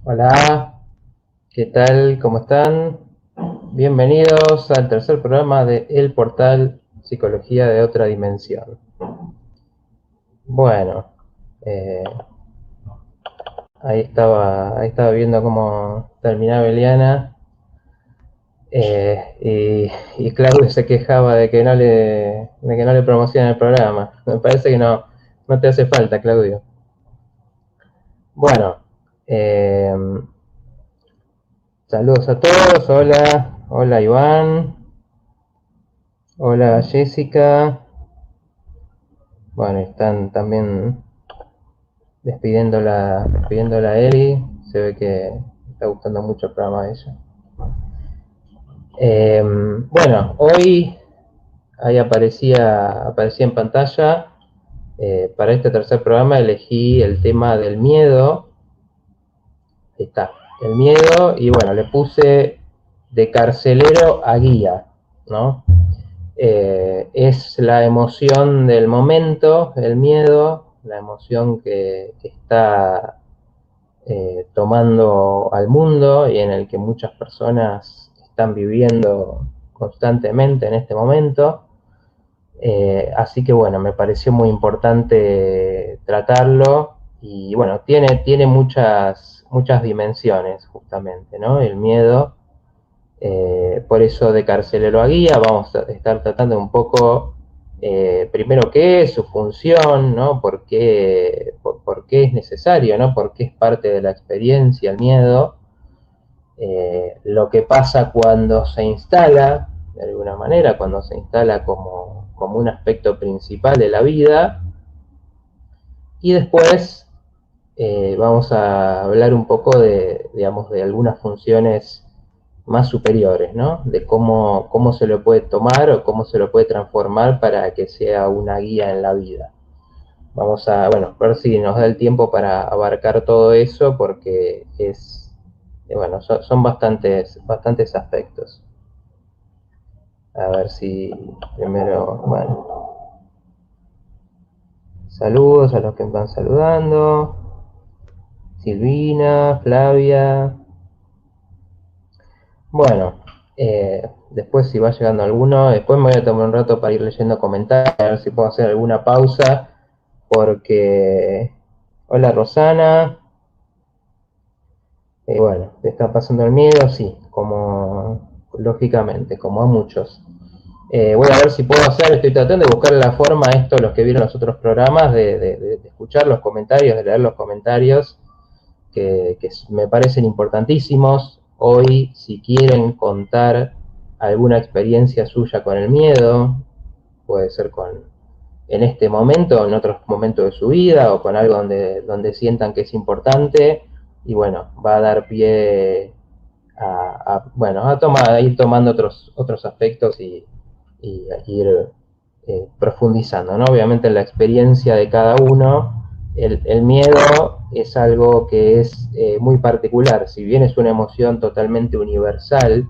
Hola, ¿qué tal? ¿Cómo están? Bienvenidos al tercer programa de El Portal Psicología de Otra Dimensión. Bueno, eh, ahí estaba viendo cómo terminaba Eliana y Claudio se quejaba de que no le promocionan el programa. Me parece que no te hace falta, Claudio. Bueno, eh, saludos a todos. Hola, hola Iván, hola Jessica. Bueno, están también despidiéndola a Eli. Se ve que está gustando mucho el programa de ella. Bueno, hoy ahí aparecía en pantalla. Para este tercer programa elegí el tema del miedo. Ahí está, el miedo. Y bueno, le puse de carcelero a guía, ¿no? Es la emoción del momento, el miedo, la emoción que está tomando al mundo y en el que muchas personas están viviendo constantemente en este momento. Así que bueno, me pareció muy importante tratarlo y bueno, tiene muchas dimensiones justamente, ¿no? El miedo, por eso de carcelero a guía vamos a estar tratando un poco, primero qué es su función, ¿no? ¿Por qué es necesario, ¿no? ¿Por qué es parte de la experiencia el miedo? Lo que pasa cuando se instala, de alguna manera, cuando se instala como un aspecto principal de la vida. Y después vamos a hablar un poco digamos, de algunas funciones más superiores, ¿no? De cómo se lo puede tomar o cómo se lo puede transformar para que sea una guía en la vida. Vamos a, bueno, ver si nos da el tiempo para abarcar todo eso porque bueno, son bastantes aspectos. A ver si primero, bueno, saludos a los que van saludando. Silvina, Flavia. Bueno, después si va llegando alguno, después me voy a tomar un rato para ir leyendo comentarios, a ver si puedo hacer alguna pausa, porque... Hola Rosana. Bueno, ¿te está pasando el miedo? Sí, como lógicamente, como a muchos. Voy a ver si puedo hacer, estoy tratando de buscar la forma, esto, los que vieron los otros programas, de escuchar los comentarios, de leer los comentarios, que me parecen importantísimos. Hoy, si quieren contar alguna experiencia suya con el miedo, puede ser en este momento, en otros momentos de su vida, o con algo donde sientan que es importante, y bueno, va a dar pie bueno, a ir tomando otros aspectos y a ir profundizando, ¿no? Obviamente en la experiencia de cada uno, el miedo es algo que es muy particular, si bien es una emoción totalmente universal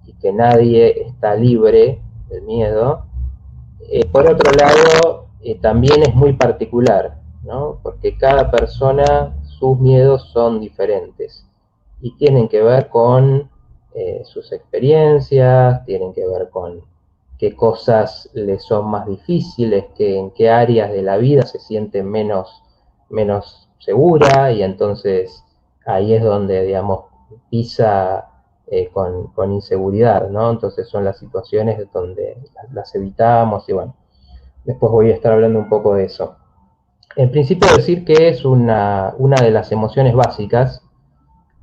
y que nadie está libre del miedo. Por otro lado, también es muy particular, ¿no? Porque cada persona, sus miedos son diferentes y tienen que ver con sus experiencias, tienen que ver con qué cosas les son más difíciles, en qué áreas de la vida se sienten menos segura, y entonces ahí es donde, digamos, pisa con inseguridad, ¿no? Entonces son las situaciones donde las evitamos y bueno, después voy a estar hablando un poco de eso. En principio decir que es una de las emociones básicas.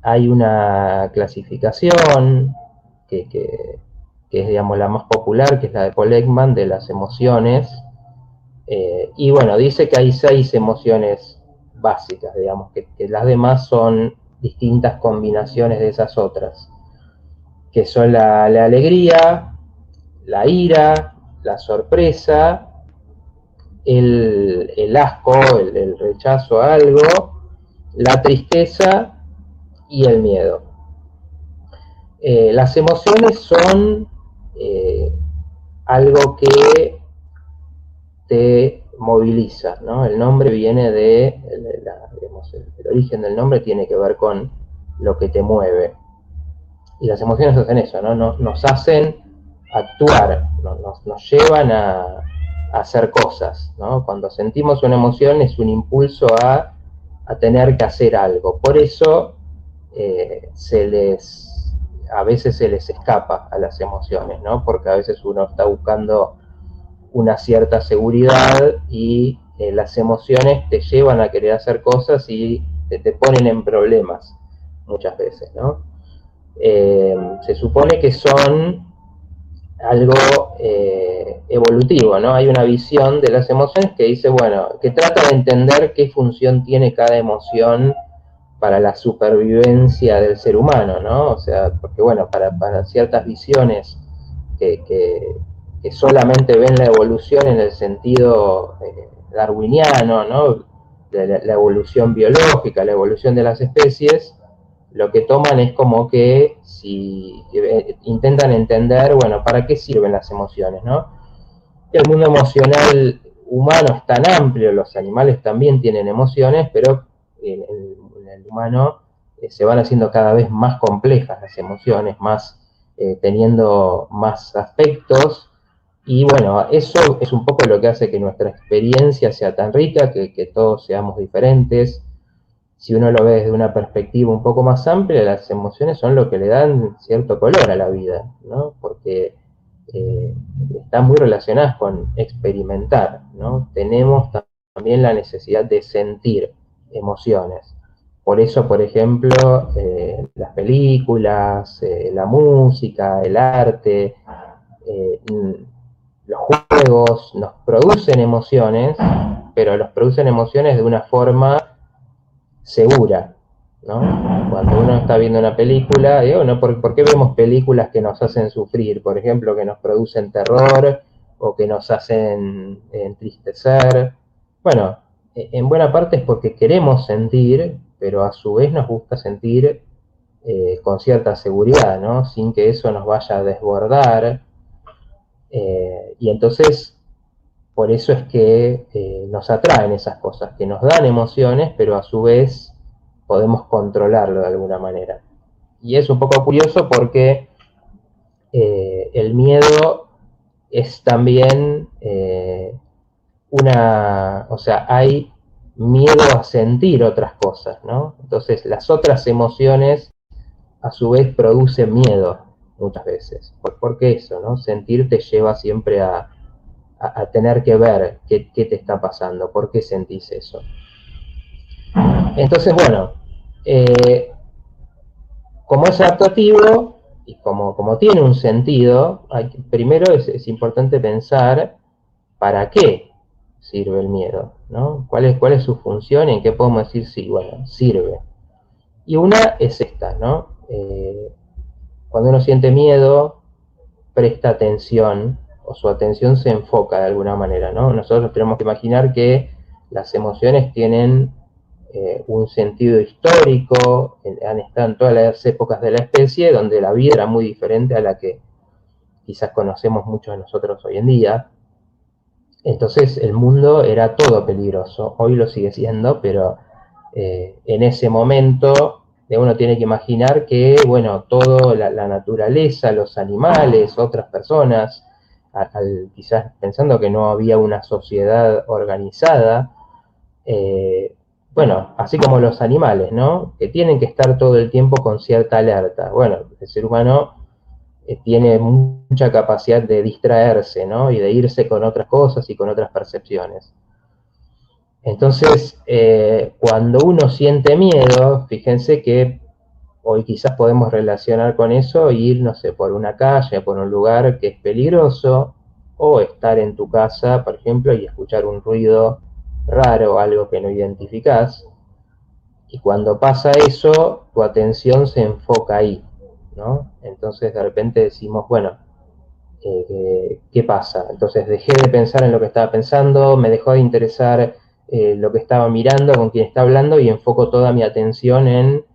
Hay una clasificación que es, digamos, la más popular, que es la de Paul Ekman, de las emociones. Y bueno, dice que hay 6 emociones básicas, digamos, que las demás son distintas combinaciones de esas otras, que son la alegría, la ira, la sorpresa, el asco, el rechazo a algo, la tristeza y el miedo. Las emociones son eh, algo que te moviliza, ¿no? El nombre viene digamos, el origen del nombre tiene que ver con lo que te mueve. Y las emociones hacen eso, ¿no? Nos hacen actuar, nos llevan a hacer cosas, ¿no? Cuando sentimos una emoción es un impulso a tener que hacer algo. Por eso a veces se les escapa a las emociones, ¿no? Porque a veces uno está buscando una cierta seguridad y las emociones te llevan a querer hacer cosas y te ponen en problemas muchas veces, ¿no? Se supone que son algo evolutivo, ¿no? Hay una visión de las emociones que dice, bueno, que trata de entender qué función tiene cada emoción para la supervivencia del ser humano, ¿no? O sea, porque bueno, para ciertas visiones que solamente ven la evolución en el sentido darwiniano, ¿no? De la evolución biológica, la evolución de las especies, lo que toman es como que si intentan entender, bueno, ¿para qué sirven las emociones, no? El mundo emocional humano es tan amplio, los animales también tienen emociones, pero en el humano se van haciendo cada vez más complejas las emociones, más teniendo más aspectos, y bueno, eso es un poco lo que hace que nuestra experiencia sea tan rica, que todos seamos diferentes. Si uno lo ve desde una perspectiva un poco más amplia, las emociones son lo que le dan cierto color a la vida, ¿no? Porque eh, están muy relacionadas con experimentar, ¿no? Tenemos también la necesidad de sentir emociones. Por eso, por ejemplo, las películas, la música, el arte, eh, los juegos nos producen emociones, pero los producen emociones de una forma segura, ¿no? Cuando uno está viendo una película, digo, ¿no? ¿Por qué vemos películas que nos hacen sufrir? Por ejemplo, que nos producen terror o que nos hacen entristecer. Bueno, en buena parte es porque queremos sentir, pero a su vez nos gusta sentir con cierta seguridad, ¿no? Sin que eso nos vaya a desbordar. Y entonces por eso es que nos atraen esas cosas, que nos dan emociones, pero a su vez podemos controlarlo de alguna manera. Y es un poco curioso porque el miedo es también o sea, hay miedo a sentir otras cosas, ¿no? Entonces las otras emociones a su vez producen miedo muchas veces. Porque eso, ¿no? Sentir te lleva siempre a tener que ver qué te está pasando, por qué sentís eso. Entonces, bueno, como es adaptativo y como tiene un sentido, primero es importante pensar para qué sirve el miedo, ¿no? ¿Cuál es su función y en qué podemos decir sí, bueno, sirve? Y una es esta, ¿no? Cuando uno siente miedo, presta atención o su atención se enfoca de alguna manera, ¿no? Nosotros tenemos que imaginar que las emociones tienen un sentido histórico, han estado en todas las épocas de la especie, donde la vida era muy diferente a la que quizás conocemos muchos de nosotros hoy en día. Entonces el mundo era todo peligroso, hoy lo sigue siendo, pero en ese momento uno tiene que imaginar que, bueno, toda la naturaleza, los animales, otras personas, quizás pensando que no había una sociedad organizada, bueno, así como los animales, ¿no? Que tienen que estar todo el tiempo con cierta alerta. Bueno, el ser humano tiene mucha capacidad de distraerse, ¿no? Y de irse con otras cosas y con otras percepciones. Entonces, cuando uno siente miedo, fíjense que hoy quizás podemos relacionar con eso, ir, no sé, por una calle, por un lugar que es peligroso, o estar en tu casa, por ejemplo, y escuchar un ruido raro, algo que no identificás, y cuando pasa eso, tu atención se enfoca ahí, ¿no? Entonces de repente decimos, bueno, ¿qué pasa? Entonces dejé de pensar en lo que estaba pensando, me dejó de interesar lo que estaba mirando, con quién está hablando, y enfoco toda mi atención en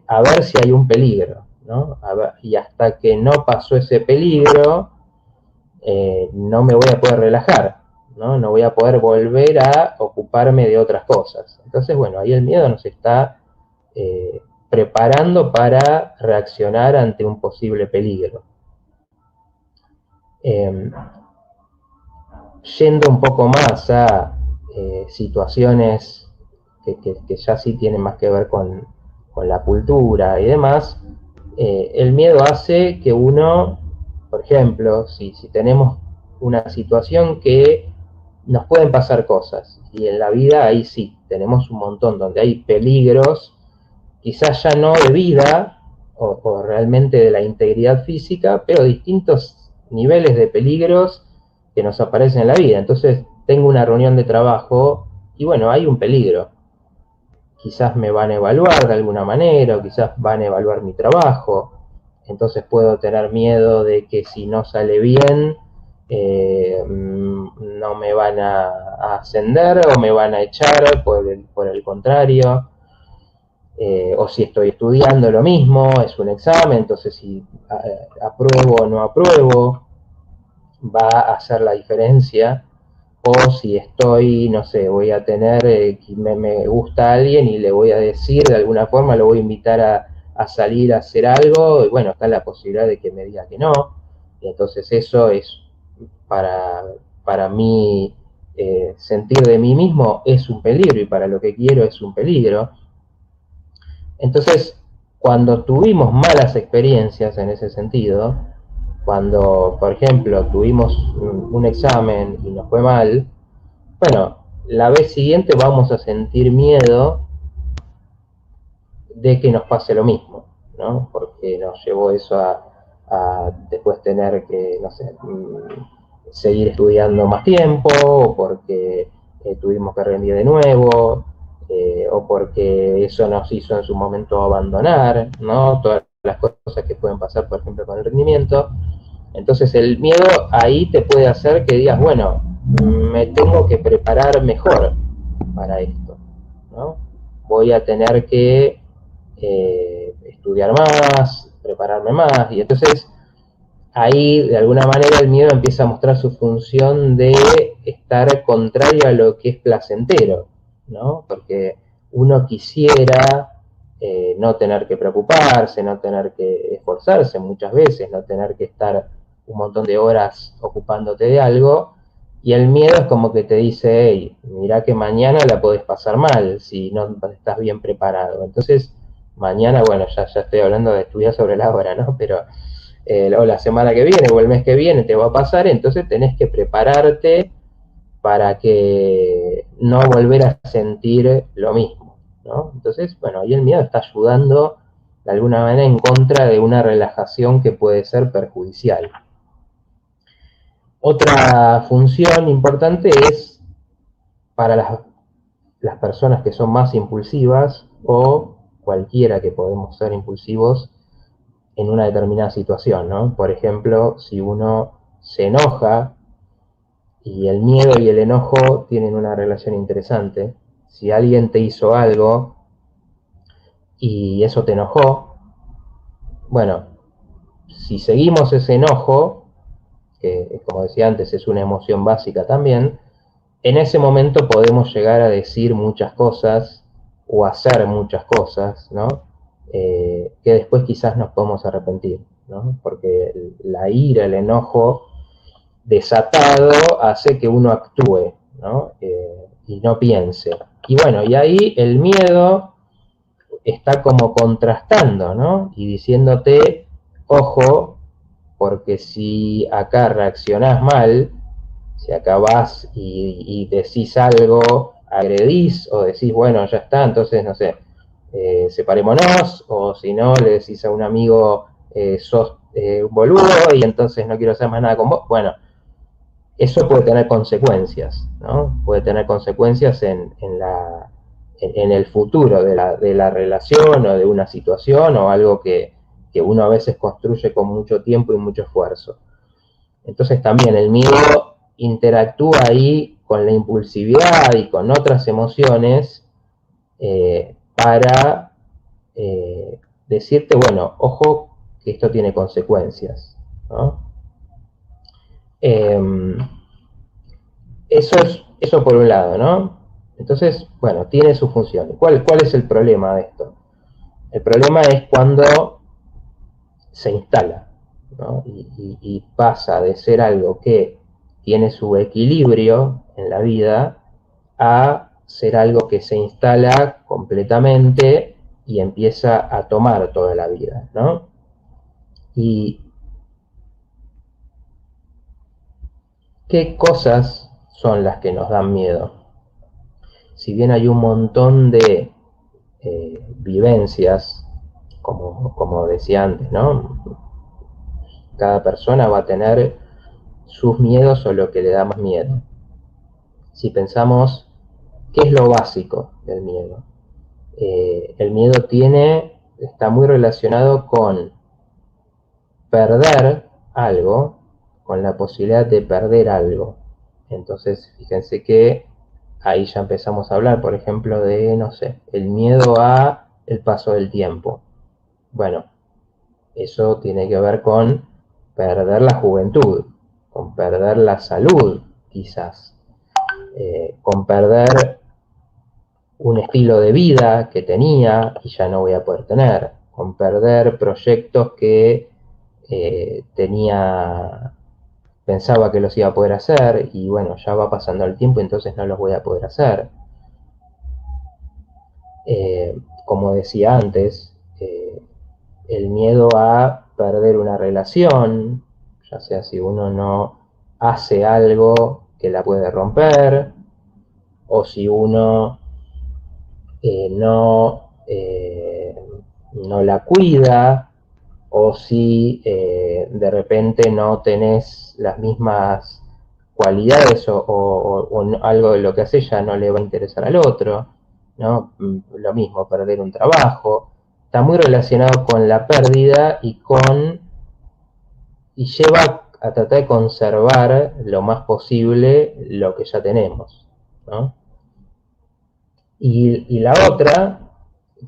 a ver si hay un peligro, ¿no? Y hasta que no pasó ese peligro, no me voy a poder relajar, ¿no? No voy a poder volver a ocuparme de otras cosas. Entonces, bueno, ahí el miedo nos está preparando para reaccionar ante un posible peligro. Yendo un poco más a situaciones que ya sí tienen más que ver con la cultura y demás, el miedo hace que uno, por ejemplo, si tenemos una situación que nos pueden pasar cosas, y en la vida ahí sí, tenemos un montón donde hay peligros, quizás ya no de vida o realmente de la integridad física, pero distintos niveles de peligros que nos aparecen en la vida. Entonces tengo una reunión de trabajo y bueno, hay un peligro. Quizás me van a evaluar de alguna manera o quizás van a evaluar mi trabajo. Entonces puedo tener miedo de que si no sale bien, no me van a ascender o me van a echar, por el contrario. O si estoy estudiando lo mismo, es un examen, entonces si apruebo o no apruebo, va a hacer la diferencia. O si estoy, no sé, voy a tener, me gusta a alguien y le voy a decir de alguna forma, lo voy a invitar a salir a hacer algo, y bueno, está la posibilidad de que me diga que no. Y entonces eso es, para mí, sentir de mí mismo es un peligro, y para lo que quiero es un peligro. Entonces, cuando tuvimos malas experiencias en ese sentido, cuando, por ejemplo, tuvimos un examen y nos fue mal, bueno, la vez siguiente vamos a sentir miedo de que nos pase lo mismo, ¿no? Porque nos llevó eso a después tener que, no sé, seguir estudiando más tiempo, o porque tuvimos que rendir de nuevo, o porque eso nos hizo en su momento abandonar, ¿no? Todas las cosas que pueden pasar, por ejemplo, con el rendimiento. Entonces el miedo ahí te puede hacer que digas, bueno, me tengo que preparar mejor para esto, ¿no? Voy a tener que estudiar más, prepararme más, y entonces ahí de alguna manera el miedo empieza a mostrar su función de estar contrario a lo que es placentero, ¿no? Porque uno quisiera no tener que preocuparse, no tener que esforzarse muchas veces, no tener que estar un montón de horas ocupándote de algo, y el miedo es como que te dice, hey, mirá que mañana la podés pasar mal si no estás bien preparado. Entonces, mañana, bueno, ya estoy hablando de estudiar sobre la hora, ¿no? Pero o la semana que viene o el mes que viene te va a pasar, entonces tenés que prepararte para que no volver a sentir lo mismo, ¿no? Entonces, bueno, ahí el miedo está ayudando de alguna manera en contra de una relajación que puede ser perjudicial. Otra función importante es para las personas que son más impulsivas, o cualquiera que podemos ser impulsivos en una determinada situación, ¿no? Por ejemplo, si uno se enoja, y el miedo y el enojo tienen una relación interesante. Si alguien te hizo algo y eso te enojó, bueno, si seguimos ese enojo, que como decía antes es una emoción básica también, en ese momento podemos llegar a decir muchas cosas o hacer muchas cosas, ¿no? Que después quizás nos podemos arrepentir, ¿no? Porque la ira, el enojo desatado hace que uno actúe, ¿no? Y no piense. Y bueno, y ahí el miedo está como contrastando, ¿no? Y diciéndote, ojo, porque si acá reaccionás mal, si acá vas y decís algo, agredís, o decís, bueno, ya está, entonces, no sé, separémonos, o si no, le decís a un amigo, sos un boludo, y entonces no quiero hacer más nada con vos, bueno, eso puede tener consecuencias, ¿no? Puede tener consecuencias en el futuro de la relación o de una situación, o algo que uno a veces construye con mucho tiempo y mucho esfuerzo. Entonces también el miedo interactúa ahí con la impulsividad y con otras emociones, para decirte, bueno, ojo que esto tiene consecuencias, ¿no? Eso por un lado, ¿no? Entonces, bueno, tiene su función. ¿Cuál es el problema de esto? El problema es cuando se instala, ¿no? Y pasa de ser algo que tiene su equilibrio en la vida a ser algo que se instala completamente y empieza a tomar toda la vida, ¿no? Y ¿qué cosas son las que nos dan miedo? Si bien hay un montón de vivencias, como decía antes, ¿no? Cada persona va a tener sus miedos o lo que le da más miedo. Si pensamos, ¿qué es lo básico del miedo? El miedo está muy relacionado con perder algo, con la posibilidad de perder algo. Entonces, fíjense que ahí ya empezamos a hablar, por ejemplo, de, no sé, el miedo a el paso del tiempo. Bueno, eso tiene que ver con perder la juventud, con perder la salud, quizás, con perder un estilo de vida que tenía y ya no voy a poder tener, con perder proyectos que pensaba que los iba a poder hacer y bueno, ya va pasando el tiempo, entonces no los voy a poder hacer. Como decía antes, el miedo a perder una relación, ya sea si uno no hace algo que la puede romper, o si uno no la cuida, o si de repente no tenés las mismas cualidades o algo de lo que hace ya no le va a interesar al otro, ¿no? Lo mismo, perder un trabajo, está muy relacionado con la pérdida y lleva a tratar de conservar lo más posible lo que ya tenemos, ¿no? Y la otra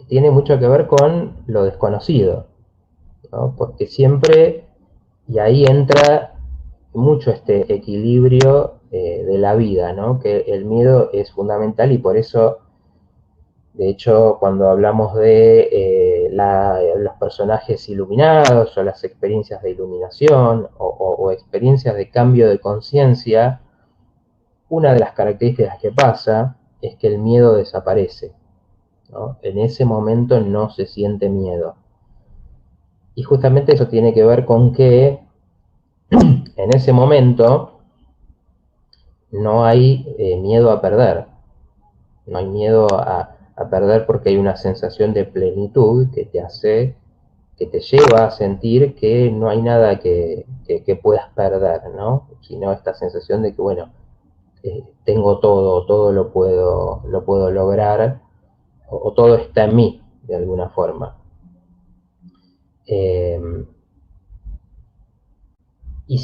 tiene mucho que ver con lo desconocido, ¿no? Porque siempre, y ahí entra mucho este equilibrio de la vida, ¿no? Que el miedo es fundamental y por eso, de hecho, cuando hablamos de los personajes iluminados o las experiencias de iluminación o experiencias de cambio de conciencia, una de las características que pasa es que el miedo desaparece, ¿no? En ese momento no se siente miedo. Y justamente eso tiene que ver con que en ese momento no hay miedo a perder. No hay miedo a perder porque hay una sensación de plenitud que te lleva a sentir que no hay nada que puedas perder, ¿no? Sino esta sensación de que, bueno, tengo todo lo puedo lograr, o todo está en mí, de alguna forma. Y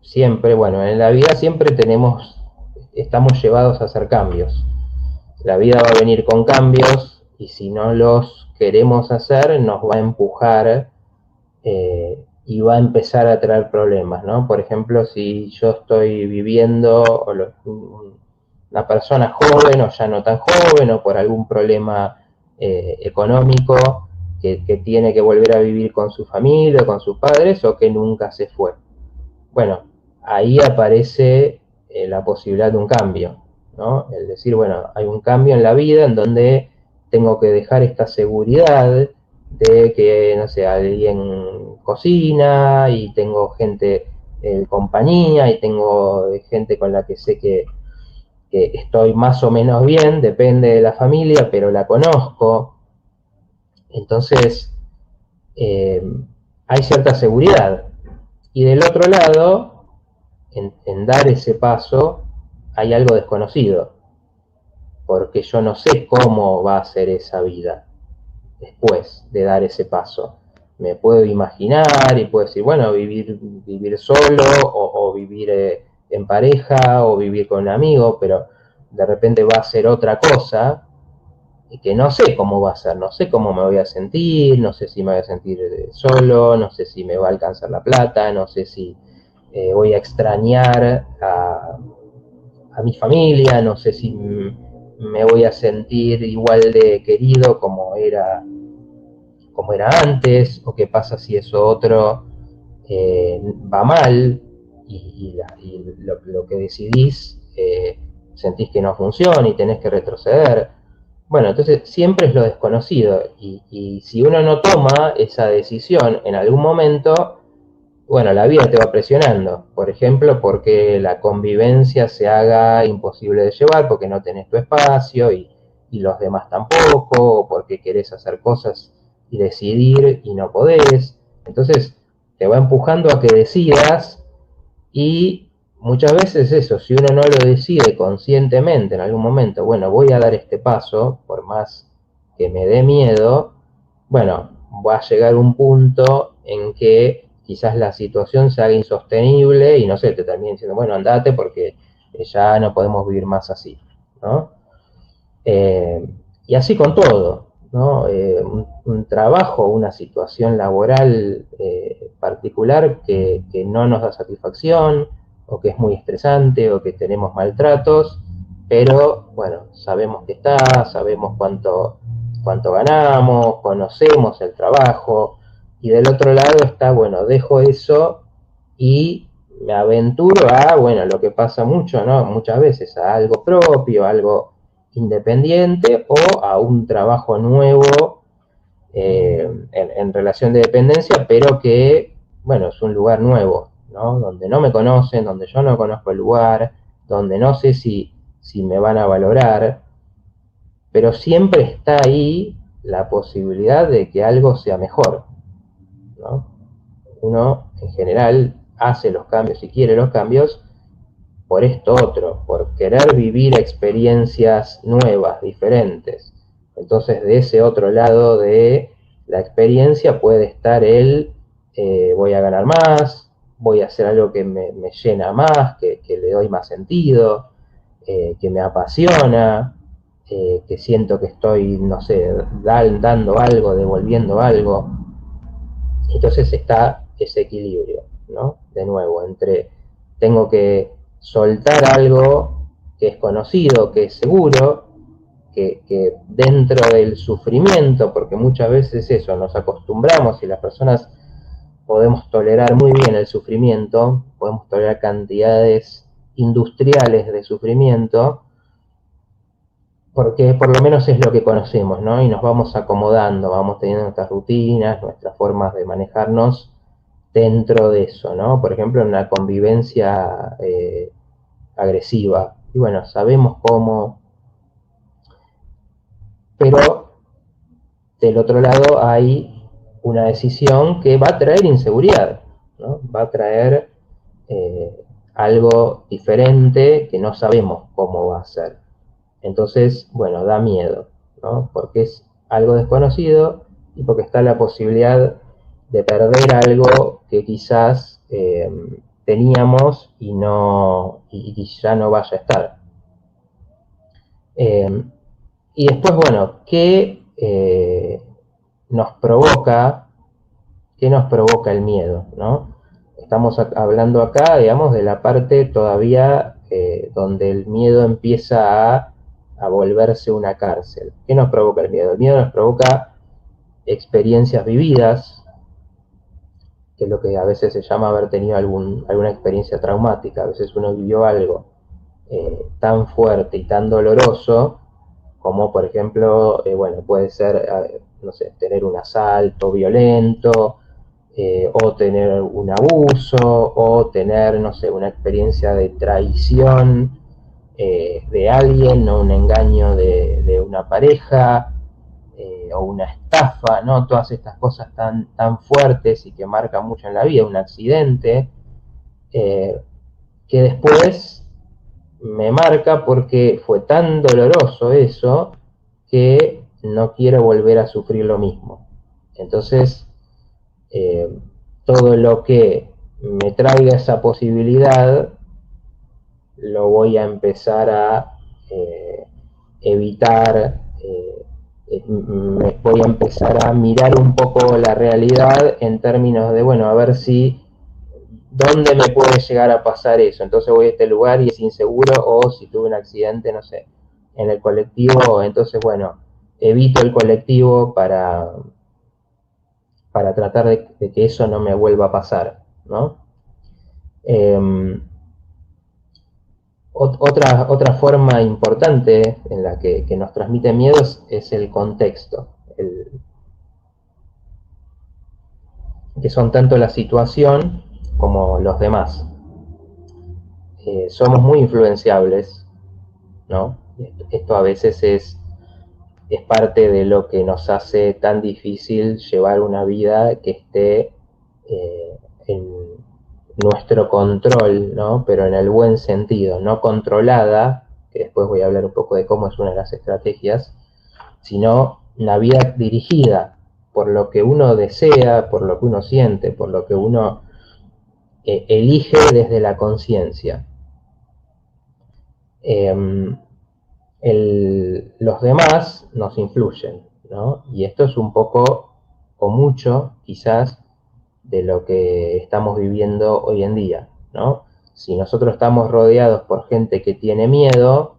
siempre, bueno, en la vida siempre estamos llevados a hacer cambios. La vida va a venir con cambios y si no los queremos hacer, nos va a empujar y va a empezar a traer problemas, ¿no? Por ejemplo, si yo estoy viviendo, una persona joven o ya no tan joven, o por algún problema económico, que tiene que volver a vivir con su familia, con sus padres, o que nunca se fue. Bueno, ahí aparece la posibilidad de un cambio, ¿no? El decir, bueno, hay un cambio en la vida en donde tengo que dejar esta seguridad de que, no sé, alguien cocina y tengo gente en compañía y tengo gente con la que sé que estoy más o menos bien, depende de la familia, pero la conozco. Entonces, hay cierta seguridad. Y del otro lado, en dar ese paso, hay algo desconocido, porque yo no sé cómo va a ser esa vida después de dar ese paso. Me puedo imaginar y puedo decir, bueno, vivir solo o vivir en pareja o vivir con un amigo, pero de repente va a ser otra cosa y que no sé cómo va a ser, no sé cómo me voy a sentir, no sé si me voy a sentir solo, no sé si me va a alcanzar la plata, no sé si voy a extrañar a mi familia, no sé si me voy a sentir igual de querido como era como era antes, o qué pasa si eso otro va mal y lo que decidís sentís que no funciona y tenés que retroceder. Bueno, entonces siempre es lo desconocido y si uno no toma esa decisión en algún momento, bueno, la vida te va presionando, por ejemplo, porque la convivencia se haga imposible de llevar, porque no tenés tu espacio y los demás tampoco, o porque querés hacer cosas y decidir y no podés. Entonces te va empujando a que decidas y muchas veces eso, si uno no lo decide conscientemente en algún momento, bueno, voy a dar este paso, por más que me dé miedo, bueno, va a llegar un punto en que quizás la situación se haga insostenible y no sé, te terminen diciendo, bueno, andate porque ya no podemos vivir más así, ¿no? Eh, y así con todo, ¿no? Un trabajo, una situación laboral particular que no nos da satisfacción, o que es muy estresante, o que tenemos maltratos, pero bueno, sabemos que está, sabemos cuánto ganamos, conocemos el trabajo, y del otro lado está, bueno, dejo eso y me aventuro a, bueno, lo que pasa mucho, ¿no? Muchas veces a algo propio, algo independiente o a un trabajo nuevo en relación de dependencia, pero que, bueno, es un lugar nuevo, ¿no? Donde no me conocen, donde yo no conozco el lugar, donde no sé si me van a valorar, pero siempre está ahí la posibilidad de que algo sea mejor, ¿no? Uno, en general, hace los cambios y quiere los cambios por esto otro, por querer vivir experiencias nuevas, diferentes. Entonces, de ese otro lado de la experiencia puede estar voy a ganar más, voy a hacer algo que me llena más, que le doy más sentido, que me apasiona, que siento que estoy, no sé, dando algo, devolviendo algo. Entonces está ese equilibrio, ¿no? De nuevo, entre tengo que soltar algo que es conocido, que es seguro, que dentro del sufrimiento, porque muchas veces eso, nos acostumbramos y las personas podemos tolerar muy bien el sufrimiento, podemos tolerar cantidades industriales de sufrimiento, porque por lo menos es lo que conocemos, ¿no? Y nos vamos acomodando, vamos teniendo nuestras rutinas, nuestras formas de manejarnos dentro de eso, ¿no? Por ejemplo, en una convivencia agresiva. Y bueno, sabemos cómo, pero del otro lado hay una decisión que va a traer inseguridad, ¿no? Va a traer algo diferente que no sabemos cómo va a ser. Entonces, bueno, da miedo, ¿no? Porque es algo desconocido y porque está la posibilidad de perder algo que quizás teníamos y ya no vaya a estar. Eh, y después, bueno, nos provoca, qué nos provoca el miedo, ¿no? Estamos hablando acá, digamos, de la parte todavía donde el miedo empieza a volverse una cárcel. ¿Qué nos provoca el miedo? El miedo nos provoca experiencias vividas, que es lo que a veces se llama haber tenido alguna experiencia traumática. A veces uno vivió algo tan fuerte y tan doloroso como, por ejemplo, bueno, puede ser, no sé, tener un asalto violento, o tener un abuso, o tener, no sé, una experiencia de traición de alguien, o un engaño de una pareja, o una estafa, ¿no? Todas estas cosas tan fuertes y que marcan mucho en la vida, un accidente, que después me marca porque fue tan doloroso eso que no quiero volver a sufrir lo mismo. Entonces, eh, todo lo que me traiga esa posibilidad lo voy a empezar a evitar, me voy a empezar a mirar un poco la realidad en términos de, bueno, a ver si, dónde me puede llegar a pasar eso. Entonces voy a este lugar y es inseguro, o si tuve un accidente, no sé, en el colectivo, entonces, bueno, evito el colectivo para tratar de que eso no me vuelva a pasar, ¿no? Otra forma importante en la que nos transmite miedos es el contexto, que son tanto la situación como los demás. Somos muy influenciables, ¿no? Esto a veces es parte de lo que nos hace tan difícil llevar una vida que esté en nuestro control, ¿no? Pero en el buen sentido, no controlada, que después voy a hablar un poco de cómo es una de las estrategias, sino una vida dirigida por lo que uno desea, por lo que uno siente, por lo que uno elige desde la conciencia. Los demás nos influyen, ¿no? Y esto es un poco o mucho, quizás, de lo que estamos viviendo hoy en día, ¿no? Si nosotros estamos rodeados por gente que tiene miedo,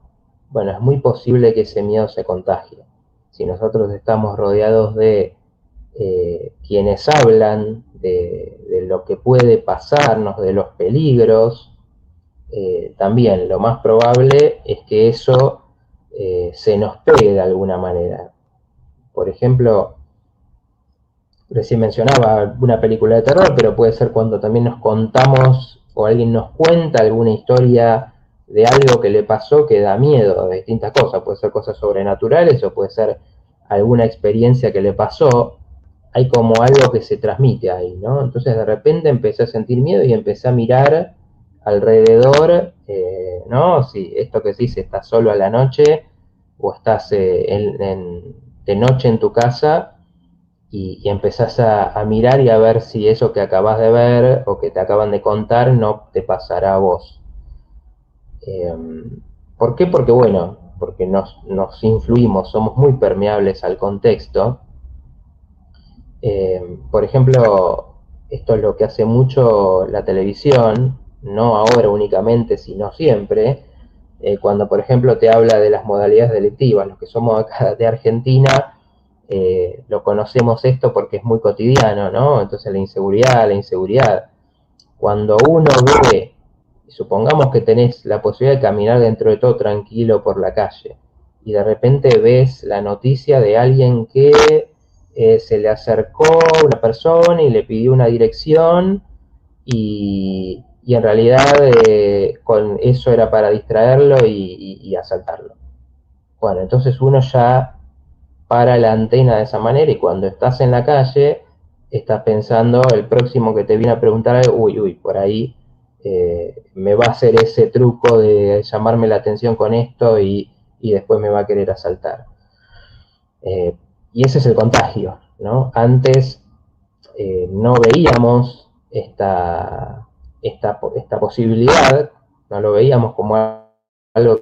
bueno, es muy posible que ese miedo se contagie. Si nosotros estamos rodeados de quienes hablan de lo que puede pasarnos, de los peligros, también lo más probable es que eso se nos pegue de alguna manera. Por ejemplo, recién mencionaba una película de terror, pero puede ser cuando también nos contamos o alguien nos cuenta alguna historia de algo que le pasó que da miedo, de distintas cosas. Puede ser cosas sobrenaturales o puede ser alguna experiencia que le pasó. Hay como algo que se transmite ahí, ¿no? Entonces de repente empecé a sentir miedo y empecé a mirar alrededor, ¿no? Si esto que se dice, estás solo a la noche o estás de noche en tu casa y empezás a mirar y a ver si eso que acabas de ver o que te acaban de contar no te pasará a vos. ¿Por qué? Porque bueno, porque nos influimos, somos muy permeables al contexto. Por ejemplo, esto es lo que hace mucho la televisión, no ahora únicamente, sino siempre, cuando por ejemplo te habla de las modalidades delictivas, los que somos acá de Argentina, lo conocemos esto porque es muy cotidiano, ¿no? Entonces la inseguridad. Cuando uno ve, supongamos que tenés la posibilidad de caminar dentro de todo tranquilo por la calle, y de repente ves la noticia de alguien que se le acercó a una persona y le pidió una dirección, y en realidad con eso era para distraerlo y asaltarlo. Bueno, entonces uno ya para la antena de esa manera y cuando estás en la calle estás pensando el próximo que te viene a preguntar, uy, por ahí me va a hacer ese truco de llamarme la atención con esto y después me va a querer asaltar. Y ese es el contagio, ¿no? Antes no veíamos esta posibilidad, no lo veíamos como algo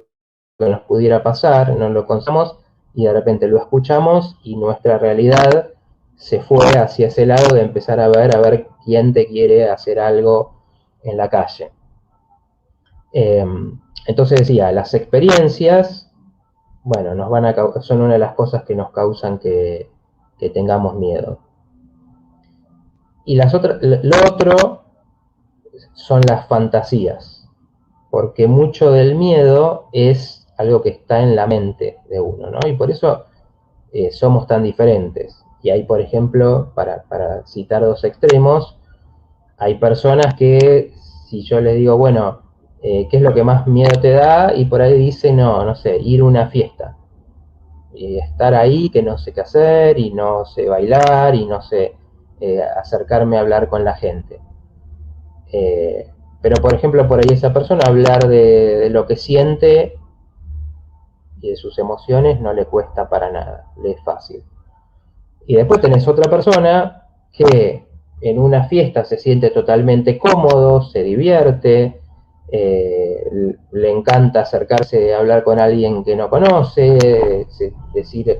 que nos pudiera pasar, no lo conocemos y de repente lo escuchamos y nuestra realidad se fue hacia ese lado de empezar a ver quién te quiere hacer algo en la calle. Entonces decía, las experiencias, bueno, son una de las cosas que nos causan que tengamos miedo. Y lo otro son las fantasías, porque mucho del miedo es algo que está en la mente de uno, ¿no? Y por eso somos tan diferentes. Y hay, por ejemplo, para citar dos extremos, hay personas que si yo les digo, bueno, ¿qué es lo que más miedo te da? Y por ahí dice, no sé, ir a una fiesta. Y estar ahí, que no sé qué hacer, y no sé bailar, y no sé acercarme a hablar con la gente. Pero, por ejemplo, por ahí esa persona hablar de lo que siente y de sus emociones no le cuesta para nada, le es fácil. Y después tenés otra persona que en una fiesta se siente totalmente cómodo, se divierte, le encanta acercarse a hablar con alguien que no conoce, decir,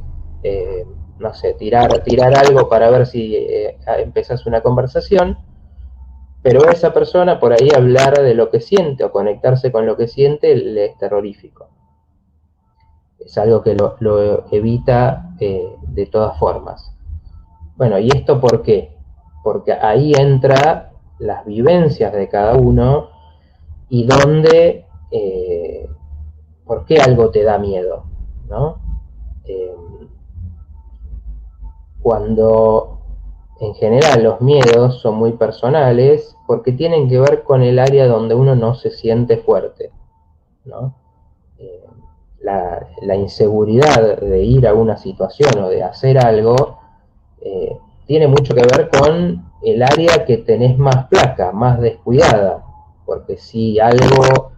no sé, tirar algo para ver si empezás una conversación, pero a esa persona por ahí hablar de lo que siente o conectarse con lo que siente le es terrorífico. Es algo que lo evita de todas formas. Bueno, ¿y esto por qué? porque ahí entra las vivencias de cada uno y dónde, por qué algo te da miedo, ¿no? Cuando en general los miedos son muy personales porque tienen que ver con el área donde uno no se siente fuerte, ¿no? La inseguridad de ir a una situación o de hacer algo tiene mucho que ver con el área que tenés más flaca, más descuidada, porque si algo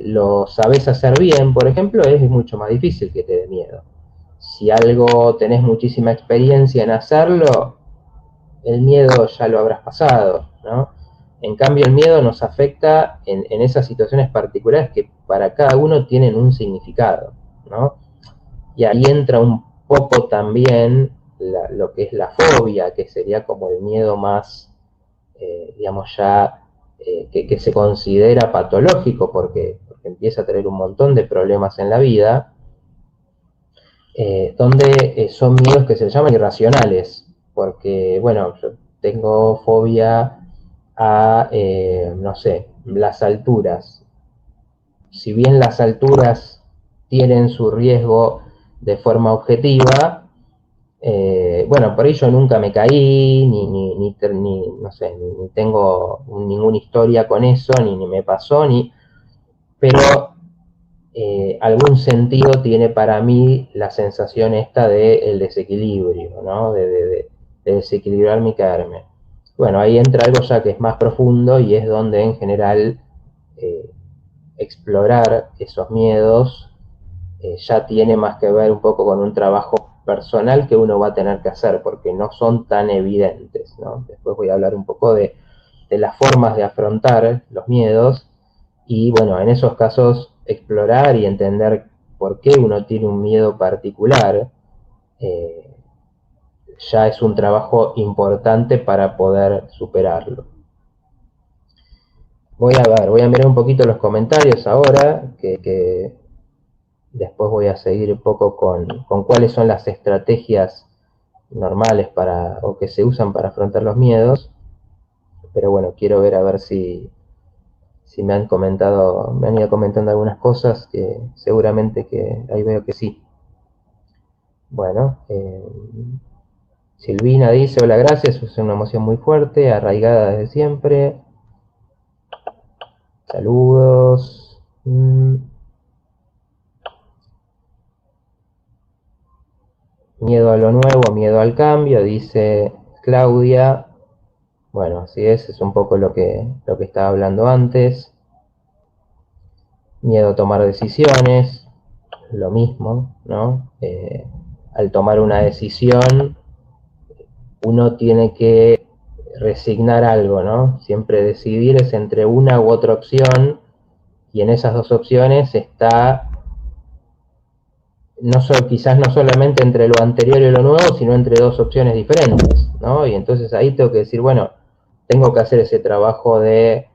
lo sabés hacer bien, por ejemplo, es mucho más difícil que te dé miedo. Si algo tenés muchísima experiencia en hacerlo, el miedo ya lo habrás pasado, ¿no? En cambio, el miedo nos afecta en esas situaciones particulares que para cada uno tienen un significado, ¿no? Y ahí entra un poco también lo que es la fobia, que sería como el miedo más, digamos, ya que se considera patológico porque empieza a tener un montón de problemas en la vida, donde son miedos que se llaman irracionales, porque, bueno, yo tengo fobia a, no sé, las alturas. Si bien las alturas tienen su riesgo de forma objetiva, bueno, por ello nunca me caí, no sé, ni tengo ninguna historia con eso, ni me pasó, pero algún sentido tiene para mí la sensación esta del desequilibrio, ¿no? De desequilibrarme y caerme. Bueno, ahí entra algo ya que es más profundo y es donde en general eh, explorar esos miedos ya tiene más que ver un poco con un trabajo personal que uno va a tener que hacer porque no son tan evidentes, ¿no? Después voy a hablar un poco de las formas de afrontar los miedos y bueno, en esos casos explorar y entender por qué uno tiene un miedo particular eh, ya es un trabajo importante para poder superarlo. Voy a mirar un poquito los comentarios ahora, que después voy a seguir un poco con cuáles son las estrategias normales para, o que se usan para afrontar los miedos. Pero bueno, quiero ver a ver si me han comentado, me han ido comentando algunas cosas que seguramente que ahí veo que sí. Bueno, Silvina dice, hola, gracias, es una emoción muy fuerte, arraigada desde siempre. Saludos. Miedo a lo nuevo, miedo al cambio, dice Claudia. Bueno, así es un poco lo que estaba hablando antes. Miedo a tomar decisiones, lo mismo, ¿no? Al tomar una decisión, uno tiene que resignar algo, ¿no? Siempre decidir es entre una u otra opción, y en esas dos opciones está, quizás no solamente entre lo anterior y lo nuevo, sino entre dos opciones diferentes, ¿no? Y entonces ahí tengo que decir, bueno, tengo que hacer ese trabajo de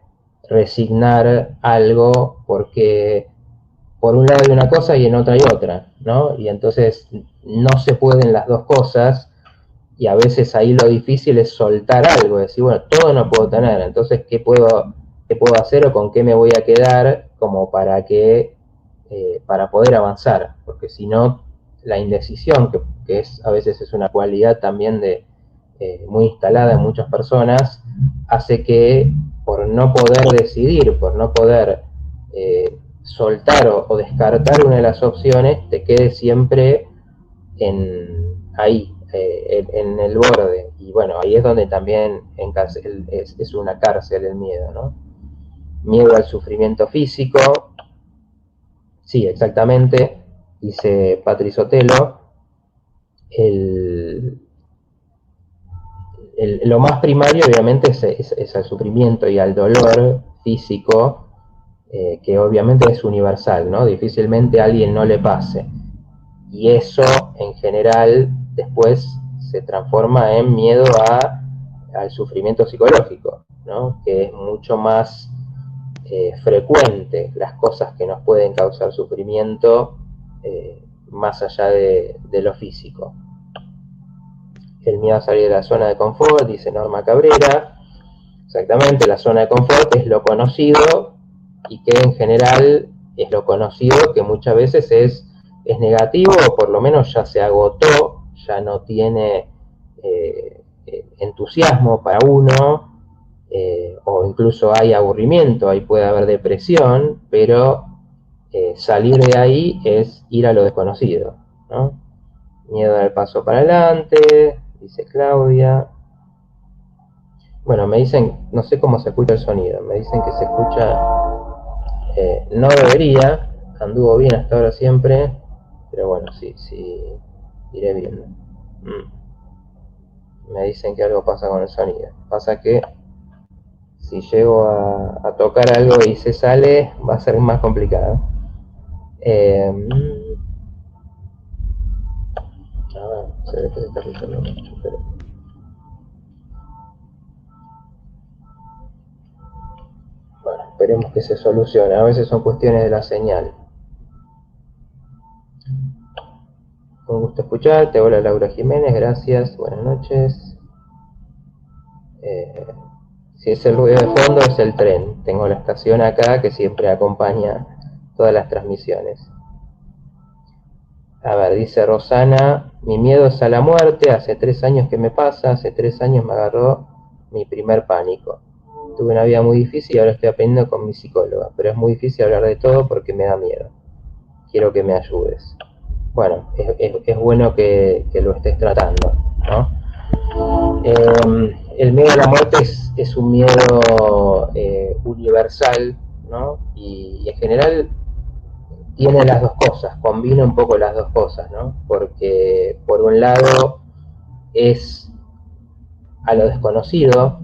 resignar algo porque por un lado hay una cosa y en otra hay otra, ¿no? Y entonces no se pueden las dos cosas y a veces ahí lo difícil es soltar algo, decir, bueno, todo no puedo tener, entonces, qué puedo hacer o con qué me voy a quedar como para poder avanzar? Porque si no, la indecisión, que es, a veces es una cualidad también muy instalada en muchas personas, hace que por no poder decidir, por no poder soltar o descartar una de las opciones, te quede siempre ahí, en el borde. Y bueno, ahí es donde también es una cárcel el miedo, ¿no? Miedo al sufrimiento físico, sí, exactamente, dice Patri Sotelo, el, lo más primario obviamente es al sufrimiento y al dolor físico, que obviamente es universal, ¿no? Difícilmente a alguien no le pase. Y eso en general después se transforma en miedo al sufrimiento psicológico, ¿no? Que es mucho más frecuente las cosas que nos pueden causar sufrimiento más allá de lo físico. el miedo a salir de la zona de confort, dice Norma Cabrera. Exactamente, la zona de confort es lo conocido y que en general es lo conocido que muchas veces es negativo o por lo menos ya se agotó, ya no tiene entusiasmo para uno, o incluso hay aburrimiento, ahí puede haber depresión, pero salir de ahí es ir a lo desconocido, ¿no? Miedo al paso para adelante, dice Claudia. Bueno, me dicen, no sé cómo se escucha el sonido, me dicen que se escucha, no debería, anduvo bien hasta ahora siempre, pero bueno, sí, iré viendo. Me dicen que algo pasa con el sonido. Pasa que si llego a tocar algo y se sale, va a ser más complicado. A ver, se ve que se está escuchando mucho, pero... Bueno, esperemos que se solucione. A veces son cuestiones de la señal. Un gusto escucharte. Hola Laura Jiménez, gracias. Buenas noches. Si es el ruido de fondo, es el tren. Tengo la estación acá que siempre acompaña todas las transmisiones. A ver, dice Rosana, mi miedo es a la muerte, hace 3 años que me pasa, hace 3 años me agarró mi primer pánico. Tuve una vida muy difícil y ahora estoy aprendiendo con mi psicóloga, pero es muy difícil hablar de todo porque me da miedo. Quiero que me ayudes. Bueno, es bueno que lo estés tratando, ¿no? El miedo a la muerte es un miedo universal, ¿no? Y en general tiene las dos cosas, combina un poco las dos cosas, ¿no? Porque por un lado es a lo desconocido,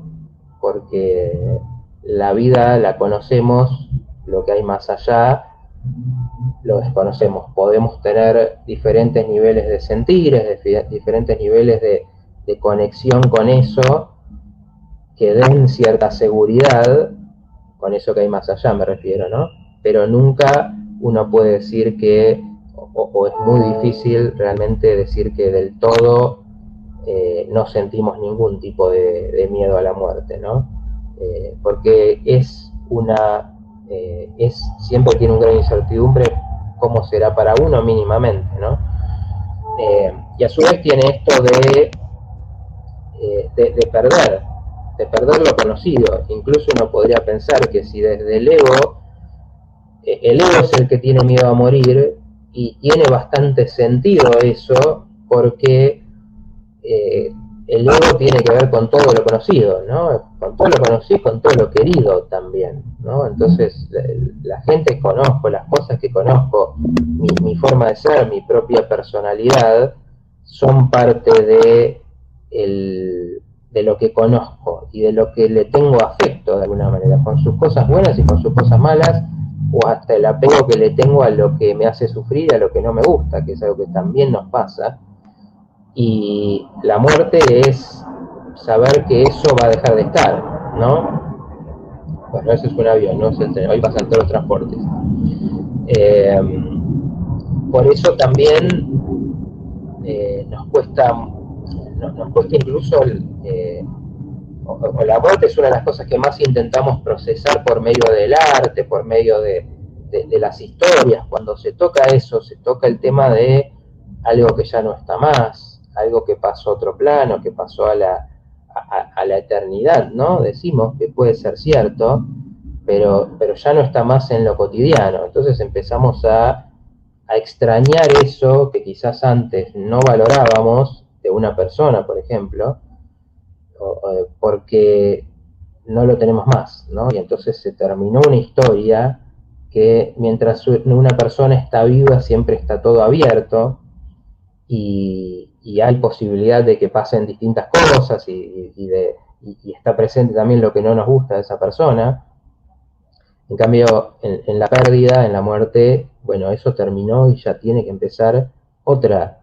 porque la vida la conocemos, lo que hay más allá lo desconocemos. Podemos tener diferentes niveles de sentires, diferentes niveles de conexión con eso, que den cierta seguridad, con eso que hay más allá me refiero, ¿no? Pero nunca uno puede decir que, o es muy difícil realmente decir que del todo no sentimos ningún tipo de miedo a la muerte, ¿no? Porque siempre tiene un gran incertidumbre cómo será para uno mínimamente, ¿no? Y a su vez tiene esto de perder lo conocido. Incluso uno podría pensar que si desde el ego es el que tiene miedo a morir, y tiene bastante sentido eso, porque el ego tiene que ver con todo lo conocido, ¿no? Con todo lo conocido y con todo lo querido también, ¿no? Entonces, la gente que conozco, las cosas que conozco, mi forma de ser, mi propia personalidad, son parte de lo que conozco y de lo que le tengo afecto de alguna manera, con sus cosas buenas y con sus cosas malas, o hasta el apego que le tengo a lo que me hace sufrir, a lo que no me gusta, que es algo que también nos pasa. Y la muerte es saber que eso va a dejar de estar, ¿no? Bueno, eso es un avión, no es el tren, hoy pasan todos los transportes. Por eso también nos cuesta incluso, o la muerte es una de las cosas que más intentamos procesar por medio del arte, por medio de las historias. Cuando se toca eso, se toca el tema de algo que ya no está más, algo que pasó a otro plano, que pasó a la eternidad, ¿no? Decimos que puede ser cierto, pero ya no está más en lo cotidiano. Entonces empezamos a extrañar eso que quizás antes no valorábamos de una persona, por ejemplo, porque no lo tenemos más, ¿no? Y entonces se terminó una historia que mientras una persona está viva siempre está todo abierto, y hay posibilidad de que pasen distintas cosas y está presente también lo que no nos gusta de esa persona. En cambio, en la pérdida, en la muerte, bueno, eso terminó y ya tiene que empezar otra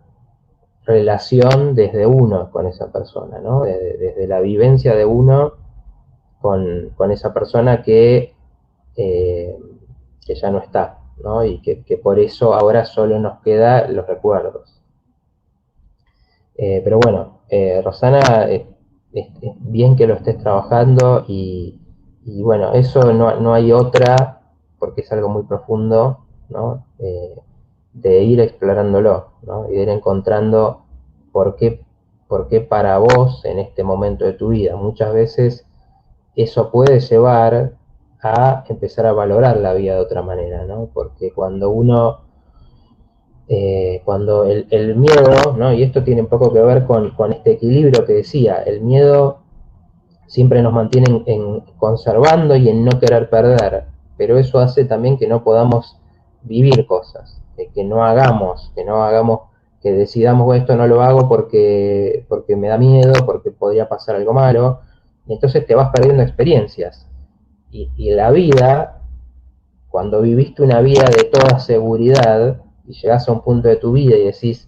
relación desde uno con esa persona, ¿no? Desde la vivencia de uno con esa persona que ya no está, ¿no? Y que por eso ahora solo nos quedan los recuerdos. Pero bueno, Rosana, es bien que lo estés trabajando y bueno, eso no hay otra, porque es algo muy profundo, ¿no? De ir explorándolo, ¿no? Y de ir encontrando por qué, por qué para vos en este momento de tu vida. Muchas veces eso puede llevar a empezar a valorar la vida de otra manera, ¿no? Porque cuando el miedo, ¿no? Y esto tiene un poco que ver con este equilibrio que decía, el miedo siempre nos mantiene en conservando y en no querer perder, pero eso hace también que no podamos vivir cosas, que no hagamos, que decidamos, bueno, esto no lo hago porque me da miedo, porque podría pasar algo malo, y entonces te vas perdiendo experiencias. Y la vida, cuando viviste una vida de toda seguridad y llegas a un punto de tu vida y decís,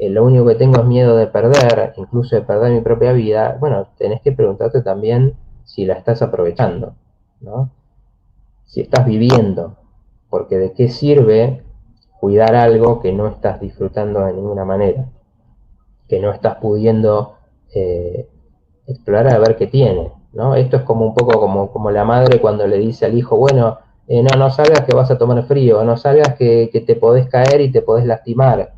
lo único que tengo es miedo de perder, incluso de perder mi propia vida, bueno, tenés que preguntarte también si la estás aprovechando, ¿no? Si estás viviendo, porque de qué sirve cuidar algo que no estás disfrutando de ninguna manera, que no estás pudiendo explorar a ver qué tiene, ¿no? Esto es como un poco como la madre cuando le dice al hijo, bueno, no salgas que vas a tomar frío, no salgas que te podés caer y te podés lastimar,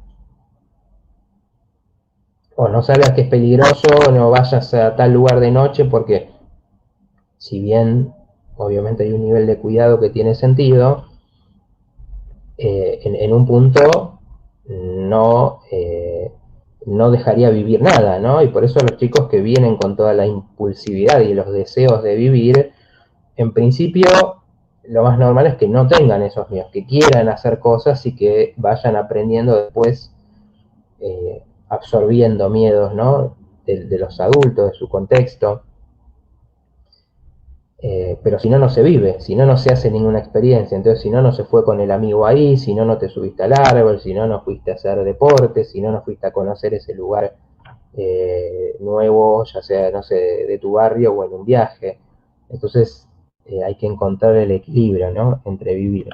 o no salgas que es peligroso, no vayas a tal lugar de noche, porque si bien obviamente hay un nivel de cuidado que tiene sentido, en un punto no, no dejaría vivir nada, ¿no? Y por eso los chicos que vienen con toda la impulsividad y los deseos de vivir, en principio lo más normal es que no tengan esos miedos, que quieran hacer cosas y que vayan aprendiendo después, absorbiendo miedos, ¿no? De los adultos, de su contexto. Pero si no, no se vive, si no, no se hace ninguna experiencia. Entonces, si no, no se fue con el amigo ahí, si no, no te subiste al árbol, si no, no fuiste a hacer deporte, si no, no fuiste a conocer ese lugar nuevo, ya sea, no sé, de tu barrio o en un viaje. Entonces, hay que encontrar el equilibrio, ¿no? Entre vivir.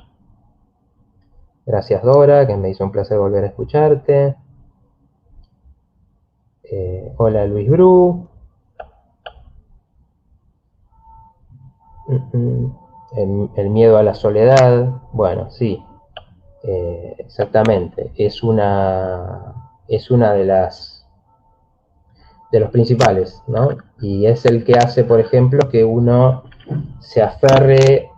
Gracias, Dora, que me hizo un placer volver a escucharte. Hola, Luis Bru. El miedo a la soledad, bueno, sí, exactamente, es una de los principales, ¿no? Y es el que hace, por ejemplo, que uno se aferre